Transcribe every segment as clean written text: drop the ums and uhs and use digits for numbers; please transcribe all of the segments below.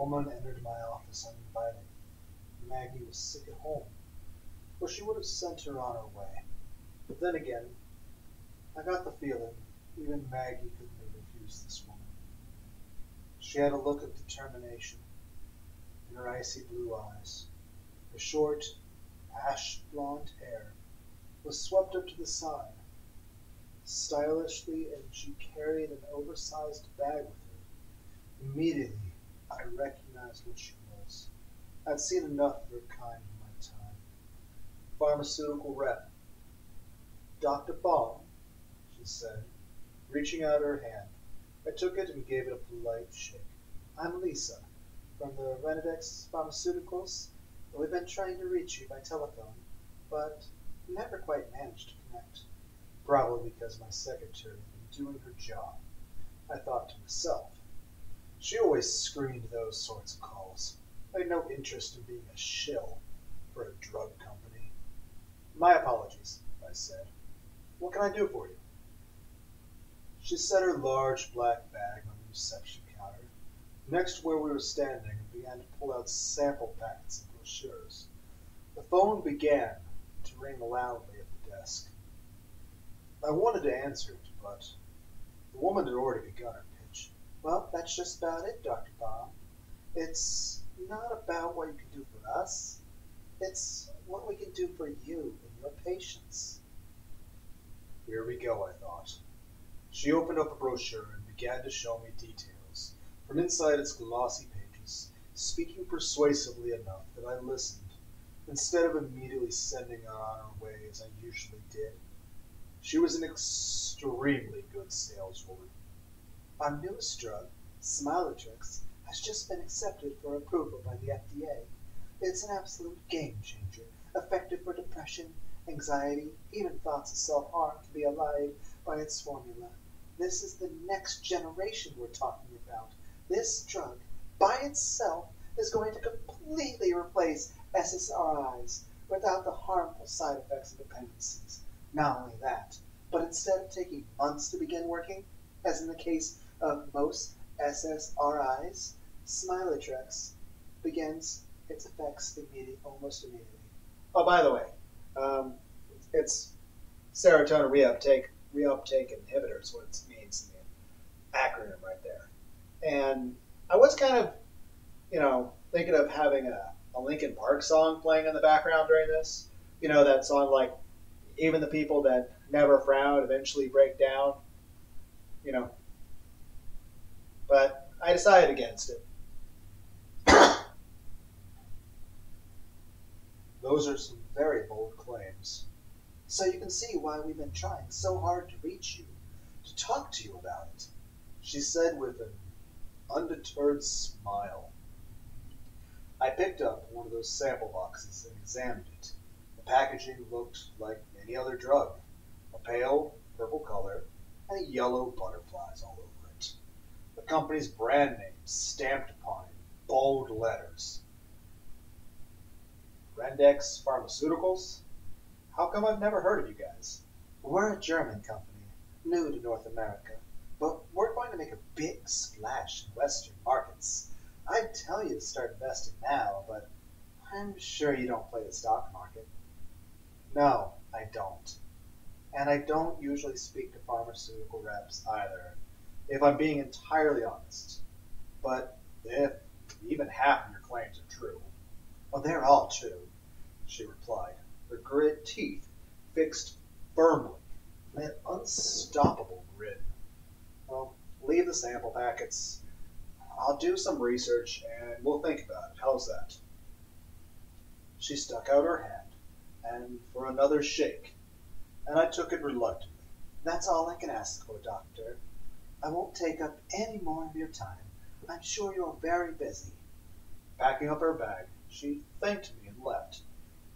woman entered my office uninvited. Maggie was sick at home, or she would have sent her on her way. But then again, I got the feeling even Maggie couldn't have refused this woman. She had a look of determination in her icy blue eyes. Her short, ash-blonde hair was swept up to the side, stylishly, and she carried an oversized bag with her. Immediately, I recognized what she was. I'd seen enough of her kind in my time. Pharmaceutical rep. Dr. Baum, she said, reaching out her hand. I took it and gave it a polite shake. I'm Lisa, from the Renedex Pharmaceuticals. We've been trying to reach you by telephone, but never quite managed to connect. Probably because my secretary had been doing her job, I thought to myself. She always screened those sorts of calls. I had no interest in being a shill for a drug company. My apologies, I said. What can I do for you? She set her large black bag on the reception counter, next to where we were standing, and began to pull out sample packets and brochures. The phone began to ring loudly at the desk. I wanted to answer it, but the woman had already begun her pitch. Well, that's just about it, Dr. Baum. It's not about what you can do for us. It's what we can do for you and your patients. Here we go, I thought. She opened up a brochure and began to show me details from inside its glossy pages, speaking persuasively enough that I listened, instead of immediately sending her on her way as I usually did. She was an extremely good saleswoman. Our newest drug, smilatrex, has just been accepted for approval by the FDA. It's an absolute game changer, effective for depression, anxiety, even thoughts of self-harm can be allayed by its formula. This is the next generation we're talking about. This drug, by itself, is going to completely replace SSRIs without the harmful side effects and dependencies. Not only that, but instead of taking months to begin working, as in the case of most SSRIs, smilatrex begins its effects almost immediately. Oh, by the way, it's serotonin reuptake inhibitor is what it means in the acronym right there. And I was kind of, thinking of having a Linkin Park song playing in the background during this. That song like, even the people that never frown eventually break down, But I decided against it. Those are some very bold claims. So you can see why we've been trying so hard to reach you, to talk to you about it, she said with an undeterred smile. I picked up one of those sample boxes and examined it. The packaging looked like any other drug, a pale purple color and yellow butterflies all over it. The company's brand name stamped upon it in bold letters. Rendex Pharmaceuticals? How come I've never heard of you guys? We're a German company, new to North America, but we're going to make a big splash in Western markets. I'd tell you to start investing now, but I'm sure you don't play the stock market. No, I don't. And I don't usually speak to pharmaceutical reps either, if I'm being entirely honest. But if even half of your claims are true, well, they're all true, she replied, her grit teeth fixed firmly in an unstoppable grin. Well, leave the sample packets. I'll do some research and we'll think about it. How's that? She stuck out her hand and for another shake, and I took it reluctantly. That's all I can ask for, Doctor. I won't take up any more of your time. I'm sure you're very busy. Packing up her bag, she thanked me and left,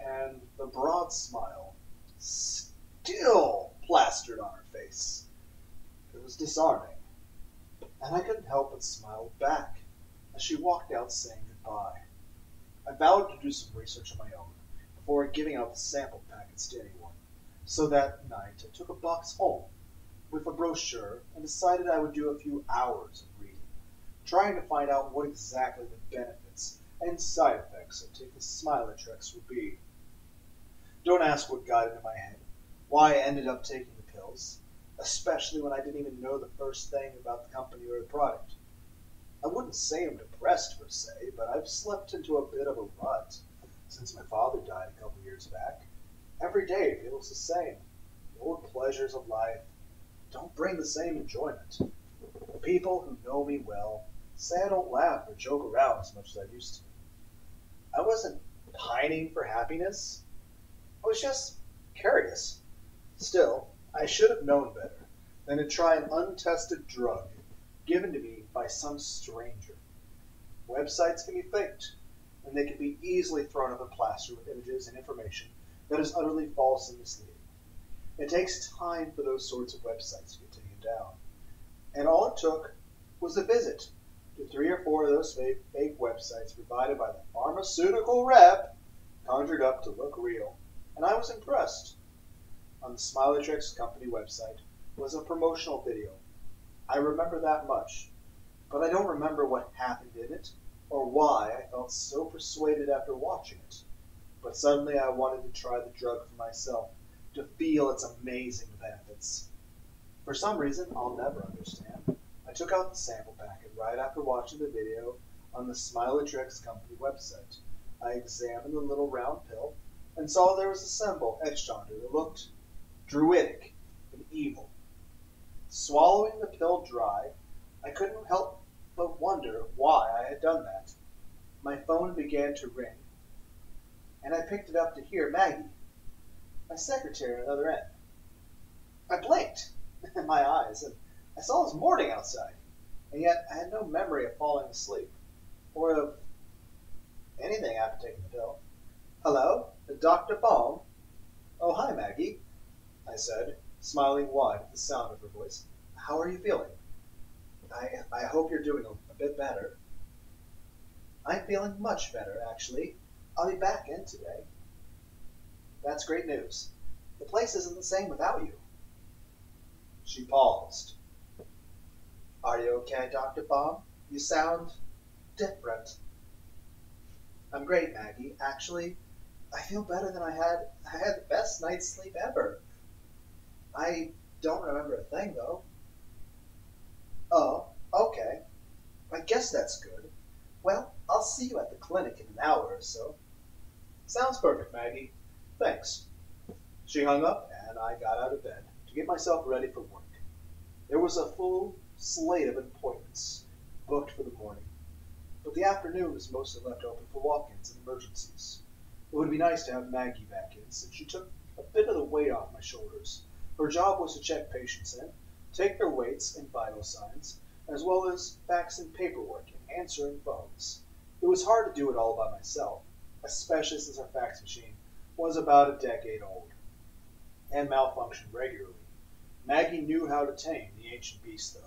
and the broad smile still plastered on her face. It was disarming, and I couldn't help but smile back as she walked out saying goodbye. I vowed to do some research of my own before giving out the sample packets to anyone, so that night I took a box home with a brochure and decided I would do a few hours of reading, trying to find out what exactly the benefits and side effects of taking smilatrex would be. Don't ask what got into my head, why I ended up taking the pills, especially when I didn't even know the first thing about the company or the product. I wouldn't say I'm depressed per se, but I've slipped into a bit of a rut since my father died a couple years back. Every day feels the same. The old pleasures of life don't bring the same enjoyment. The people who know me well say I don't laugh or joke around as much as I used to. I wasn't pining for happiness. I was just curious. Still, I should have known better than to try an untested drug given to me by some stranger. Websites can be faked, and they can be easily thrown up and plastered with images and information that is utterly false and misleading. It takes time for those sorts of websites to get taken down. And all it took was a visit to 3 or 4 of those fake websites provided by the pharmaceutical rep conjured up to look real, and I was impressed. On the smilatrex company website was a promotional video. I remember that much, but I don't remember what happened in it or why I felt so persuaded after watching it. But suddenly I wanted to try the drug for myself, to feel its amazing benefits. For some reason I'll never understand, I took out the sample packet right after watching the video on the smilatrex company website. I examined the little round pill and saw there was a symbol etched onto it that looked druidic and evil. Swallowing the pill dry, I couldn't help but wonder why I had done that. My phone began to ring, and I picked it up to hear Maggie, my secretary, on the other end. I blinked in my eyes, and I saw it was morning outside, and yet I had no memory of falling asleep, or of anything after taking the pill. "Hello, Dr. Baum?" "Oh, hi, Maggie," I said, smiling wide at the sound of her voice. "How are you feeling?" I hope you're doing a bit better." "I'm feeling much better, actually. I'll be back in today." "That's great news. The place isn't the same without you." She paused. "Are you okay, Dr. Baum? You sound different." "I'm great, Maggie. Actually, I feel better than I had. I had the best night's sleep ever. I don't remember a thing, though." "Oh, okay. I guess that's good. Well, I'll see you at the clinic in an hour or so." "Sounds perfect, Maggie. Thanks." She hung up, and I got out of bed to get myself ready for work. There was a full slate of appointments booked for the morning, but the afternoon was mostly left open for walk-ins and emergencies. It would be nice to have Maggie back in, since she took a bit of the weight off my shoulders. Her job was to check patients in, take their weights and vital signs, as well as faxing paperwork and answering phones. It was hard to do it all by myself, especially since our fax machine was about a decade old and malfunctioned regularly. Maggie knew how to tame the ancient beast, though.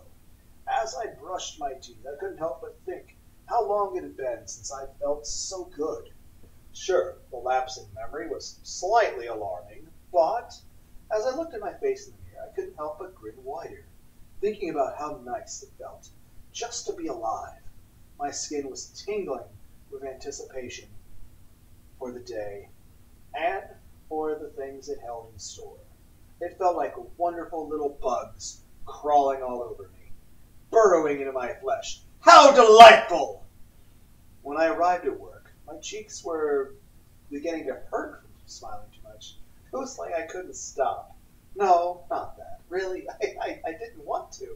As I brushed my teeth, I couldn't help but think how long it had been since I felt so good. Sure, the lapse in memory was slightly alarming, but as I looked at my face in the mirror, I couldn't help but grin wider, thinking about how nice it felt just to be alive. My skin was tingling with anticipation for the day and for the things it held in store. It felt like wonderful little bugs crawling all over me, burrowing into my flesh. How delightful! When I arrived at work, my cheeks were beginning to hurt from smiling too much. It was like I couldn't stop. No, not that. Really, I didn't want to.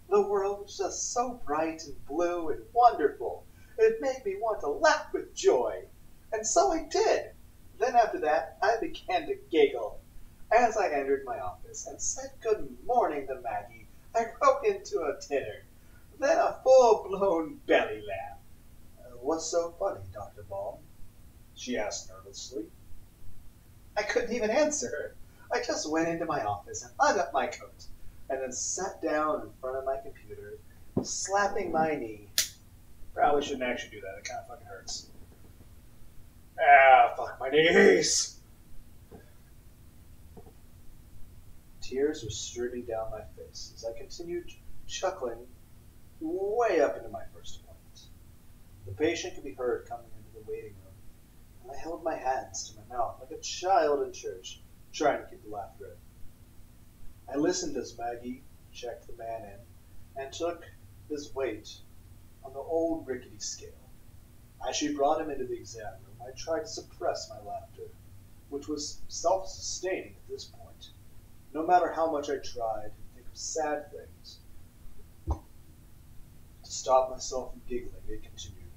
The world was just so bright and blue and wonderful. It made me want to laugh with joy. And so I did. Then after that, I began to giggle. As I entered my office and said good morning to Maggie, I broke into a titter, then a full-blown belly laugh. "What's so funny, Dr. Baum?" she asked nervously. I couldn't even answer her. I just went into my office and hung up my coat, and then sat down in front of my computer, slapping my knee. Probably shouldn't actually do that. It kind of fucking hurts. Ah, fuck my knees! Tears were streaming down my face as I continued chuckling way up into my first appointment. The patient could be heard coming into the waiting room, and I held my hands to my mouth like a child in church, trying to keep the laughter in. I listened as Maggie checked the man in and took his weight on the old rickety scale. As she brought him into the exam room, I tried to suppress my laughter, which was self-sustaining at this point. No matter how much I tried to think of sad things, to stop myself from giggling, it continued.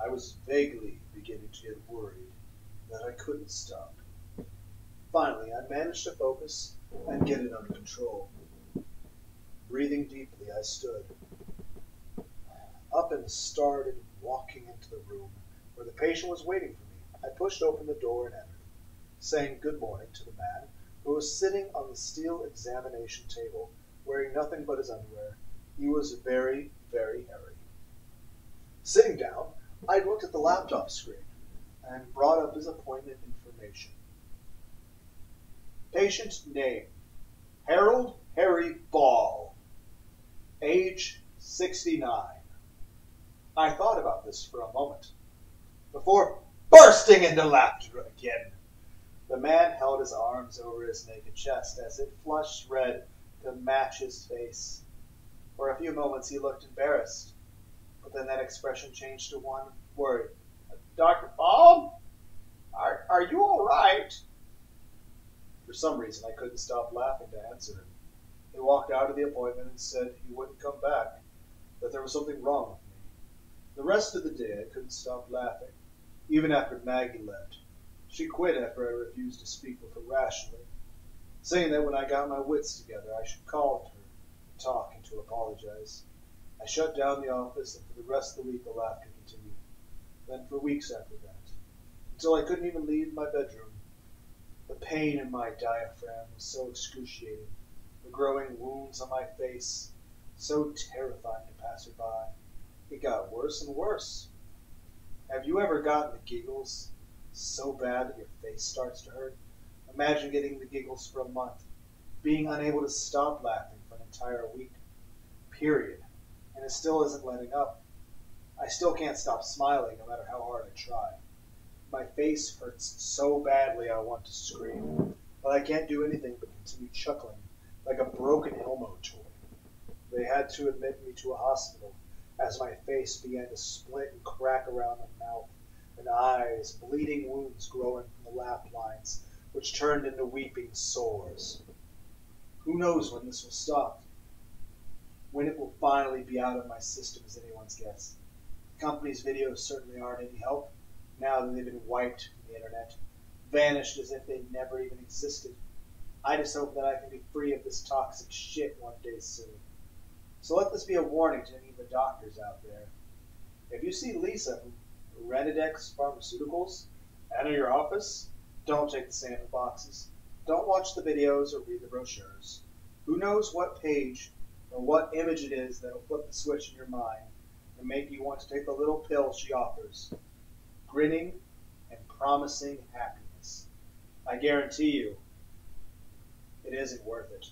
I was vaguely beginning to get worried that I couldn't stop. Finally, I managed to focus and get it under control. Breathing deeply, I stood up and started walking into the room where the patient was waiting for me. I pushed open the door and entered, saying good morning to the man who was sitting on the steel examination table, wearing nothing but his underwear. He was very, very hairy. Sitting down, I looked at the laptop screen and brought up his appointment information. Patient name, Harold Harry Ball. Age 69. I thought about this for a moment before bursting into laughter again. The man held his arms over his naked chest as it flushed red to match his face. For a few moments he looked embarrassed, but then that expression changed to one worried. Dr. Ball? Are you all right? For some reason, I couldn't stop laughing to answer him. He walked out of the appointment and said he wouldn't come back, that there was something wrong with me. The rest of the day, I couldn't stop laughing, even after Maggie left. She quit after I refused to speak with her rationally, saying that when I got my wits together, I should call her to talk and to apologize. I shut down the office, and for the rest of the week, the laughter continued. Then for weeks after that, until I couldn't even leave my bedroom. The pain in my diaphragm was so excruciating, the growing wounds on my face so terrifying to passerby. It got worse and worse. Have you ever gotten the giggles so bad that your face starts to hurt? Imagine getting the giggles for a month, being unable to stop laughing for an entire week, period, and it still isn't letting up. I still can't stop smiling no matter how hard I try. My face hurts so badly I want to scream, but I can't do anything but continue chuckling like a broken Elmo toy. They had to admit me to a hospital as my face began to split and crack around the mouth and eyes, bleeding wounds growing from the laugh lines, which turned into weeping sores. Who knows when this will stop? When it will finally be out of my system is anyone's guess. The company's videos certainly aren't any help, now that they've been wiped from the internet, vanished as if they never even existed. I just hope that I can be free of this toxic shit one day soon. So let this be a warning to any of the doctors out there. If you see Lisa from Renidex Pharmaceuticals enter your office, don't take the sample boxes. Don't watch the videos or read the brochures. Who knows what page or what image it is that will flip the switch in your mind and make you want to take the little pill she offers. Grinning and promising happiness. I guarantee you, it isn't worth it.